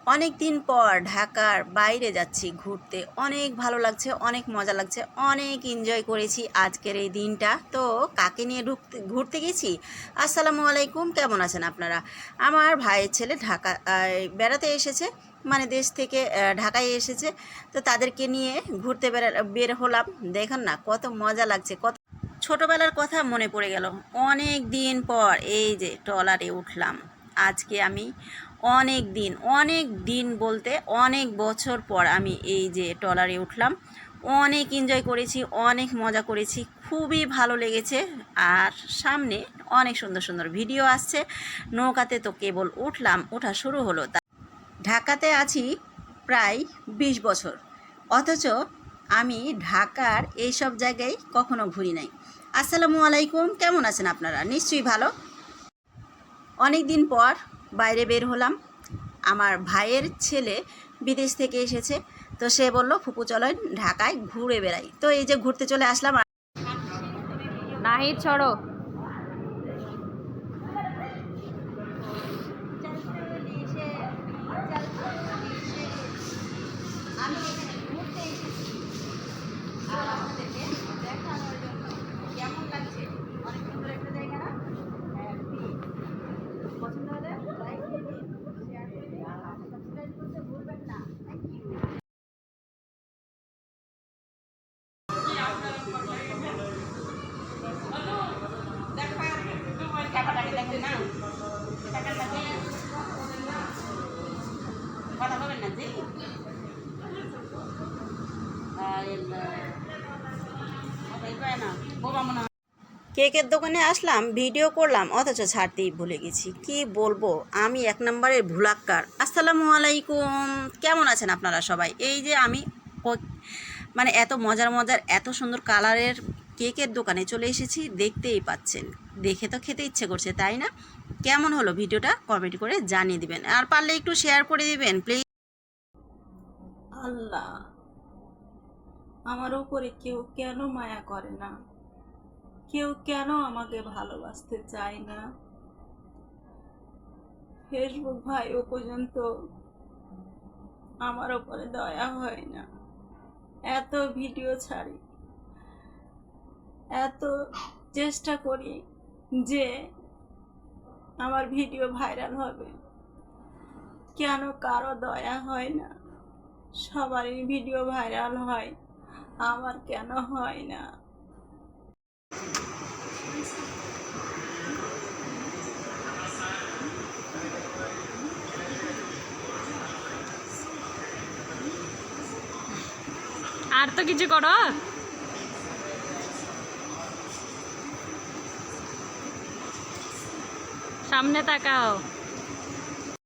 অনেক দিন পর ঢাকার বাইরে যাচ্ছি ঘুরতে। অনেক ভালো লাগছে, অনেক মজা লাগছে, অনেক এনজয় করেছি আজকের এই দিনটা। তো কাকে নিয়ে ঘুরতে গেছি? আসসালামু আলাইকুম, কেমন আছেন আপনারা? আমার ভাইয়ের ছেলে ঢাকা বেড়াতে এসেছে, মানে দেশ থেকে ঢাকায় এসেছে। তো তাদেরকে নিয়ে ঘুরতে বের হলাম। দেখুন না কত মজা লাগছে, কত ছোটোবেলার কথা মনে পড়ে গেল। অনেক দিন পর এই যে ট্রলারে উঠলাম। আজকে আমি অনেক দিন বলতে অনেক বছর পর আমি এই যে ট্রলারে উঠলাম। অনেক এনজয় করেছি, অনেক মজা করেছি, খুবই ভালো লেগেছে। আর সামনে অনেক সুন্দর সুন্দর ভিডিও আসছে। নৌকাতে তো কেবল উঠলাম, ওঠা শুরু হলো। ঢাকাতে আছি প্রায় 20 বছর, অথচ আমি ঢাকার এইসব জায়গায় কখনো ঘুরি নাই। আসসালামু আলাইকুম, কেমন আছেন আপনারা? নিশ্চয়ই ভালো। অনেক দিন পর বাইরে বের হলাম। আমার ভাইয়ের ছেলে বিদেশ থেকে এসেছে, তো সে বলল ফুপু চলেন ঢাকায় ঘুরে বেড়াই। তো এই যে ঘুরতে চলে আসলাম। নাহিদ ছড়ো। আমি এখানে ঘুরতে এসেছি আর আপনাদেরকে দেখানোর জন্য। কেমন লাগছে? অনেক সুন্দর একটা জায়গা না? পছন্দ হলে লাইক দিয়ে দিন, শেয়ার করে দিন, সাবস্ক্রাইব করতে ভুলবেন না। Thank you. টাকাটাকে দেখেন না, টাকাটাকে কথা বলবেন না জি। কেকের দোকানে আসলাম, ভিডিও করলাম, অথচ ছাড়তেই ভুলে গেছি। কি বলবো, আমি এক নম্বরের ভুলাক্কার। আসসালামু আলাইকুম, কেমন আছেন আপনারা সবাই? এই যে আমি মানে এত মজার মজার এত সুন্দর কালারের কেকের দোকানে চলে এসেছি, দেখতেই পাচ্ছেন। দেখে তো খেতে ইচ্ছে করছে, তাই না? কেমন হলো ভিডিওটা কমেন্ট করে জানিয়ে দিবেন, আর পারলে একটু শেয়ার করে দিবেন প্লিজ। আল্লাহ, আমার উপরে কেউ কেন মায়া করে না? কেউ কেন আমাকে ভালোবাসতে চায় না? ফেসবুক ভাইও পর্যন্ত আমার উপরে দয়া হয় না। এত ভিডিও ছাড়ি, এত চেষ্টা করি যে আমার ভিডিও ভাইরাল হবে, কেন কারো দয়া হয় না? সবারই ভিডিও ভাইরাল হয়, আমার কেন হয় না? আর তো কিছু করো। সামনে তাকাও।